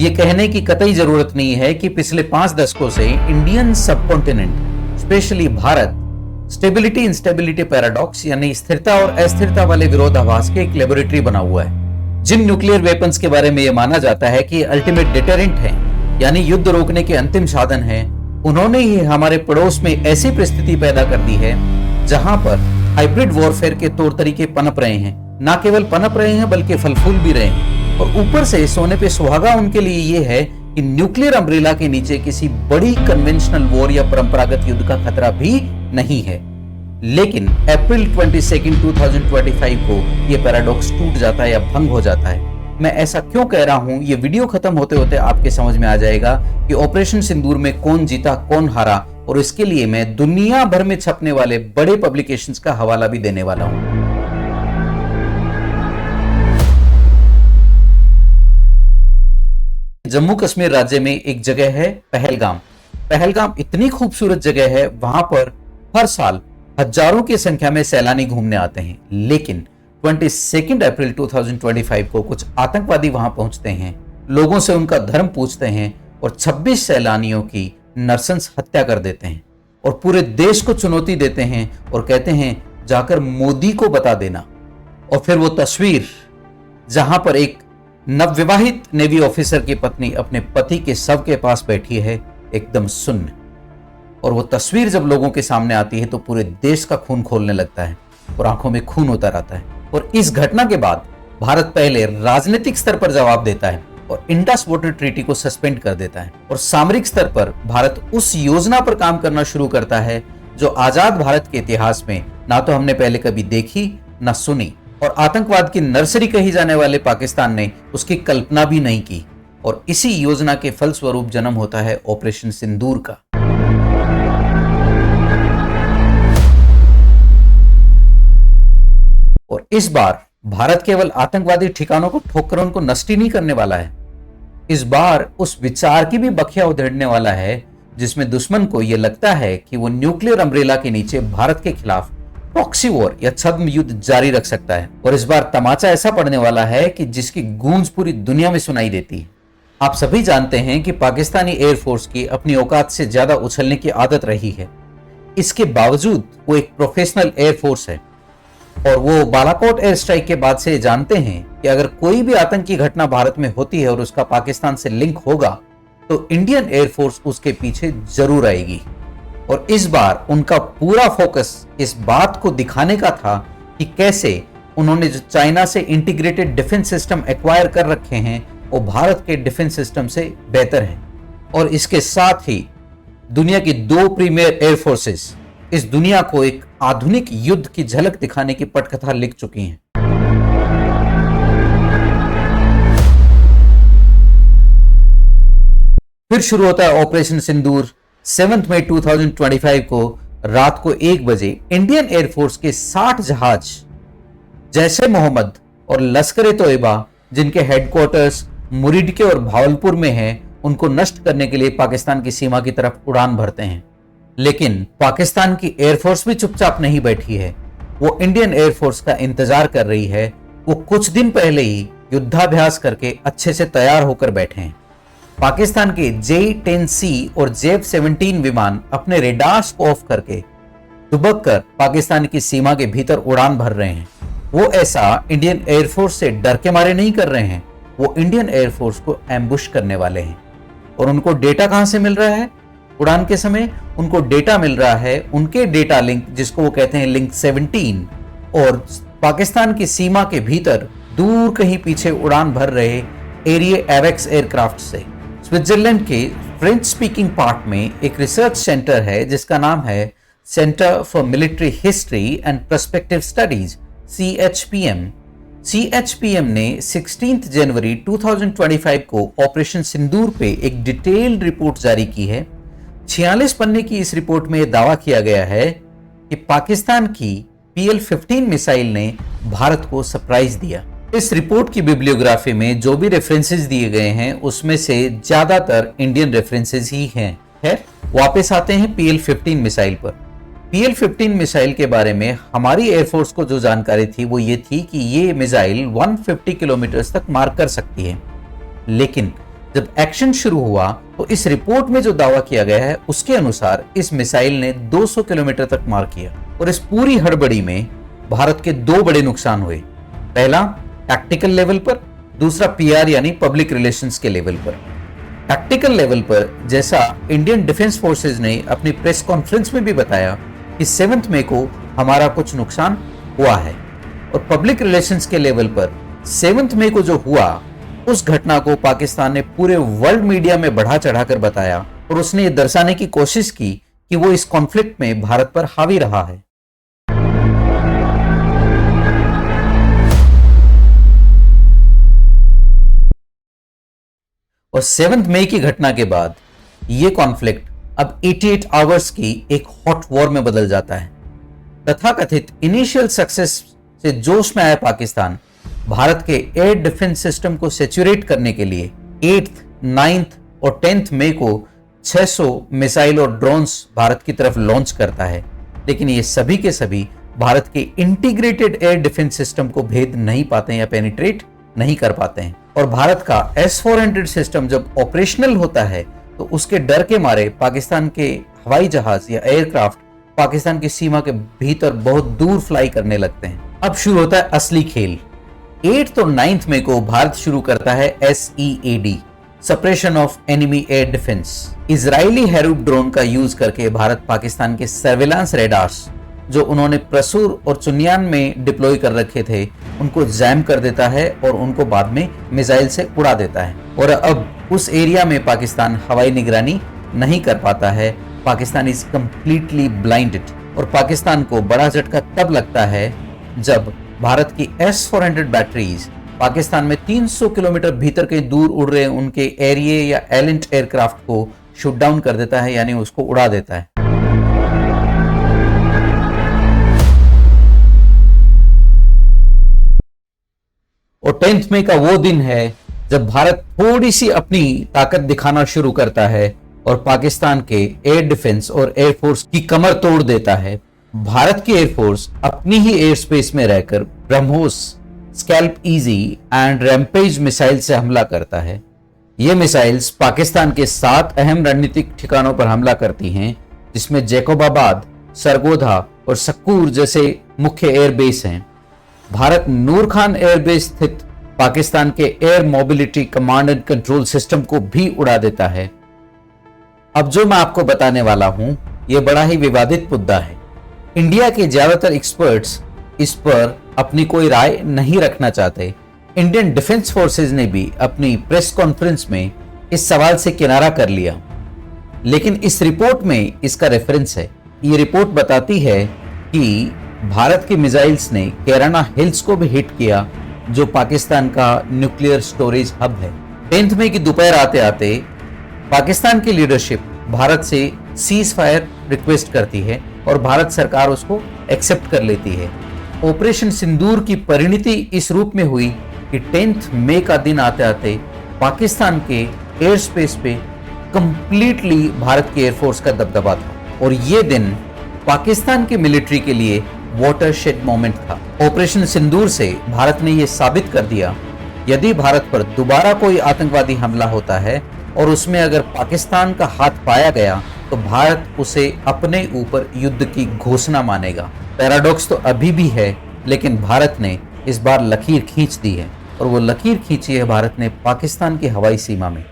ये कहने की कतई जरूरत नहीं है कि पिछले 5 दशकों से Indian subcontinent, specially Bharat, stability instability paradox यानी स्थिरता और अस्थिरता वाले विरोधाभास के एक लेबोरेटरी बना हुआ है। जिन न्यूक्लियर वेपन्स के बारे में यह माना जाता है कि अल्टीमेट डिटरेंट है, यानी युद्ध रोकने के अंतिम साधन है, उन्होंने ही हमारे पड़ोस में ऐसी परिस्थिति पैदा कर दी है जहां पर हाइब्रिड वॉरफेयर के तौर तरीके पनप रहे हैं। ना केवल पनप रहे हैं बल्कि फल फूल भी रहे हैं। और ऊपर से सोने पे सुहागा उनके लिए यह है कि न्यूक्लियर अम्ब्रेला के नीचे किसी बड़ी कन्वेंशनल वॉर या परंपरागत युद्ध का खतरा भी नहीं है। लेकिन अप्रैल 22, 2025 को यह पैराडॉक्स टूट जाता है या भंग हो जाता है। मैं ऐसा क्यों कह रहा हूं, ये वीडियो खत्म होते होते आपके समझ में आ जाएगा कि ऑपरेशन सिंदूर में कौन जीता कौन हारा, और इसके लिए मैं दुनिया भर में छपने वाले बड़े पब्लिकेशंस का हवाला भी देने वाला हूं। जम्मू कश्मीर राज्य में एक जगह है पहलगाम। पहलगाम इतनी खूबसूरत जगह है, वहां पर हर साल हजारों की संख्या में सैलानी घूमने आते हैं। लेकिन 22 अप्रैल 2025 को कुछ आतंकवादी वहां पहुंचते हैं, लोगों से उनका धर्म पूछते हैं और 26 सैलानियों की नरसंस हत्या कर देते हैं और पूरे देश को चुनौती देते हैं और कहते हैं जाकर मोदी को बता देना। और फिर वो तस्वीर जहां पर एक नवविवाहित नेवी ऑफिसर की पत्नी अपने पति के शव के पास बैठी है, एकदम सुन्न, और वो तस्वीर जब लोगों के सामने आती है तो पूरे देश का खून खोलने लगता है और आंखों में खून उतर आता है। और इस घटना के बाद भारत पहले राजनीतिक स्तर पर जवाब देता है और इंडस वाटर ट्रीटी को सस्पेंड कर देता है, और सामरिक स्तर पर भारत उस योजना पर काम करना शुरू करता है जो आजाद भारत के इतिहास में ना तो हमने पहले कभी देखी ना सुनी, और आतंकवाद की नर्सरी कही जाने वाले पाकिस्तान ने उसकी कल्पना भी नहीं की। और इसी योजना के फलस्वरूप जन्म होता है ऑपरेशन सिंदूर का। और इस बार भारत केवल आतंकवादी ठिकानों को ठोककर उनको नष्ट ही नहीं करने वाला है, इस बार उस विचार की भी बखिया उधेड़ने वाला है जिसमें दुश्मन को यह लगता है कि वो न्यूक्लियर अम्ब्रेला के नीचे भारत के खिलाफ प्रॉक्सी वॉर या छद्म युद्ध जारी रख सकता है। और इस बार तमाचा ऐसा पड़ने वाला है कि जिसकी गूंज पूरी दुनिया में सुनाई देती है। आप सभी जानते हैं कि पाकिस्तानी एयरफोर्स की अपनी औकात से ज्यादा उछलने की आदत रही है। इसके बावजूद वो एक प्रोफेशनल एयरफोर्स है और वो बालाकोट एयर स्ट्राइक के बाद से जानते हैं कि अगर कोई भी आतंकी घटना भारत में होती है और उसका पाकिस्तान से लिंक होगा तो इंडियन एयरफोर्स उसके पीछे जरूर आएगी। और इस बार उनका पूरा फोकस इस बात को दिखाने का था कि कैसे उन्होंने जो चाइना से इंटीग्रेटेड डिफेंस सिस्टम एक्वायर कर रखे हैं वो भारत के डिफेंस सिस्टम से बेहतर हैं। और इसके साथ ही दुनिया की 2 प्रीमियर एयरफोर्सेस इस दुनिया को एक आधुनिक युद्ध की झलक दिखाने की पटकथा लिख चुकी हैं। फिर शुरू होता है ऑपरेशन सिंदूर। 7 मई 2025 को रात को 1 बजे इंडियन एयरफोर्स के 60 जहाज जैश-ए मोहम्मद और लश्कर-ए-तोयबा, जिनके हेडक्वार्टर्स मुरीडके और भावलपुर में हैं, उनको नष्ट करने के लिए पाकिस्तान की सीमा की तरफ उड़ान भरते हैं। लेकिन पाकिस्तान की एयरफोर्स भी चुपचाप नहीं बैठी है, वो इंडियन एयरफोर्स का इंतजार कर रही है। वो कुछ दिन पहले ही युद्धाभ्यास करके अच्छे से तैयार होकर बैठे हैं। पाकिस्तान के J-10C और JF-17 विमान अपने रेडार्स को ऑफ करके दुबक कर पाकिस्तान की सीमा के भीतर उड़ान भर रहे हैं। वो ऐसा इंडियन एयरफोर्स से डर के मारे नहीं कर रहे हैं, वो इंडियन एयरफोर्स को एम्बुश करने वाले हैं। और उनको डेटा कहां से मिल रहा है? उड़ान के समय उनको डेटा मिल रहा है उनके डेटा लिंक, जिसको वो कहते हैं लिंक 17, और पाकिस्तान की सीमा के भीतर दूर कहीं पीछे उड़ान भर रहे एरिए एवेक्स एयरक्राफ्ट से। स्विट्जरलैंड के फ्रेंच स्पीकिंग पार्ट में एक रिसर्च सेंटर है जिसका नाम है centre for military history and perspective studies, CHPM। CHPM ने 16 जनवरी 2025 को ऑपरेशन सिंदूर पे एक डिटेल्ड रिपोर्ट जारी की है। 46 पन्ने की इस रिपोर्ट में यह दावा किया गया है कि पाकिस्तान की PL-15 मिसाइल ने भारत को सरप्राइज दिया। इस रिपोर्ट की बिब्लियोग्राफी में जो भी रेफरेंसेस दिए गए हैं उसमें से ज्यादातर इंडियन रेफरेंसेस ही हैं। खैर, वापस आते हैं PL-15 मिसाइल पर। PL-15 मिसाइल के बारे में हमारी एयरफोर्स को जो जानकारी थी वो ये थी कि ये मिसाइल 150 किलोमीटर तक मार कर सकती है। लेकिन जब एक्शन शुरू हुआ तो इस रिपोर्ट में जो दावा किया गया है उसके अनुसार इस मिसाइल ने 200 किलोमीटर तक मार किया। और इस पूरी हड़बड़ी में भारत के दो बड़े नुकसान हुए। पहला टैक्टिकल लेवल पर, दूसरा पीआर यानी पब्लिक रिलेशंस के लेवल पर। टैक्टिकल लेवल पर जैसा इंडियन डिफेंस फोर्सेज ने अपनी प्रेस कॉन्फ्रेंस में भी बताया कि 7 मई को हमारा कुछ नुकसान हुआ है। और पब्लिक रिलेशंस के लेवल पर 7 मई को जो हुआ उस घटना को पाकिस्तान ने पूरे वर्ल्ड मीडिया में बढ़ा चढ़ाकर बताया और उसने ये दर्शाने की कोशिश की कि वो इस कॉन्फ्लिक्ट में भारत पर हावी रहा है। और 7 मई की घटना के बाद यह कॉन्फ्लिक्ट अब 88 आवर्स की एक हॉट वॉर में बदल जाता है। तथाकथित इनिशियल सक्सेस से जोश में आया पाकिस्तान भारत के एयर डिफेंस सिस्टम को सेचुरेट करने के लिए 8th, 9th और 10th मई को 600 मिसाइल और ड्रोन्स भारत की तरफ लॉन्च करता है। लेकिन ये सभी के सभी भारत के इंटीग्रेटेड एयर डिफेंस सिस्टम को भेद नहीं पाते हैं या पेनिट्रेट नहीं कर पाते हैं। और भारत का S-400 सिस्टम जब ऑपरेशनल होता है तो उसके डर के मारे पाकिस्तान के हवाई जहाज या एयरक्राफ्ट पाकिस्तान की सीमा के भीतर बहुत दूर फ्लाई करने लगते हैं। अब शुरू होता है असली खेल। 8th और 9th मई को भारत शुरू करता है SEAD, suppression of enemy air defence. Israeli Harop drone का यूज करके भारत पाकिस्तान के सर्विलांस रेडार्स जो उन्होंने प्रसूर और चुनियान में डिप्लॉय कर रखे थे उनको जैम कर देता है और उनको बाद में मिसाइल से उड़ा देता है। और अब उस एरिया में पाकिस्तान हवाई निगरानी नहीं कर पाता है। Pakistan is completely blinded. और पाकिस्तान को बड़ा झटका तब लगता है जब भारत की S-400 बैटरीज पाकिस्तान में 300 किलोमीटर भीतर कहीं दूर उड़ रहे उनके एरिए या एलिंट एयरक्राफ्ट को शूट डाउन कर देता है, यानी उसको उड़ा देता है। और 10th मई का वो दिन है जब भारत थोड़ी सी अपनी ताकत दिखाना शुरू करता है और पाकिस्तान के एयर डिफेंस और एयरफोर्स की कमर तोड़ देता है। भारत की एयरफोर्स अपनी ही एयर स्पेस में रहकर BrahMos, scalp easy and rampage missile से हमला करता है। ये मिसाइल्स पाकिस्तान के 7 अहम रणनीतिक ठिकानों पर हमला करती हैं, जिसमें जैकोबाबाद, सरगोधा और सक्कूर जैसे मुख्य एयरबेस हैं। भारत नूर खान एयरबेस स्थित पाकिस्तान के air mobility command and control system को भी उड़ा देता है। अब जो मैं आपको बताने वाला हूं यह बड़ा ही विवादित मुद्दा है। इंडिया के ज्यादातर एक्सपर्ट्स इस पर अपनी कोई राय नहीं रखना चाहते। इंडियन डिफेंस फोर्सेज ने भी अपनी प्रेस कॉन्फ्रेंस में इस सवाल से किनारा कर लिया, लेकिन इस रिपोर्ट में इसका रेफरेंस है। ये रिपोर्ट बताती है कि भारत के मिसाइल्स ने कैराना हिल्स को भी हिट किया, जो पाकिस्तान का न्यूक्लियर स्टोरेज हब है। 10th मई की दोपहर आते आते पाकिस्तान की लीडरशिप भारत से सीज फायर रिक्वेस्ट करती है और भारत सरकार उसको एक्सेप्ट कर लेती है। ऑपरेशन सिंदूर की परिणति इस रूप में हुई कि 10th मई का दिन आते आते पाकिस्तान के एयर स्पेस पे कंप्लीटली भारत की एयरफोर्स का दबदबा था। और ये दिन पाकिस्तान की मिलिट्री के लिए वाटरशेड मोमेंट था। ऑपरेशन सिंदूर से भारत ने यह साबित कर दिया, यदि भारत पर दोबारा कोई आतंकवादी हमला होता है और उसमें अगर पाकिस्तान का हाथ पाया गया तो भारत उसे अपने ऊपर युद्ध की घोषणा मानेगा। पैराडॉक्स तो अभी भी है, लेकिन भारत ने इस बार लकीर खींच दी है और वो लकीर खींची है भारत ने पाकिस्तान की हवाई सीमा में।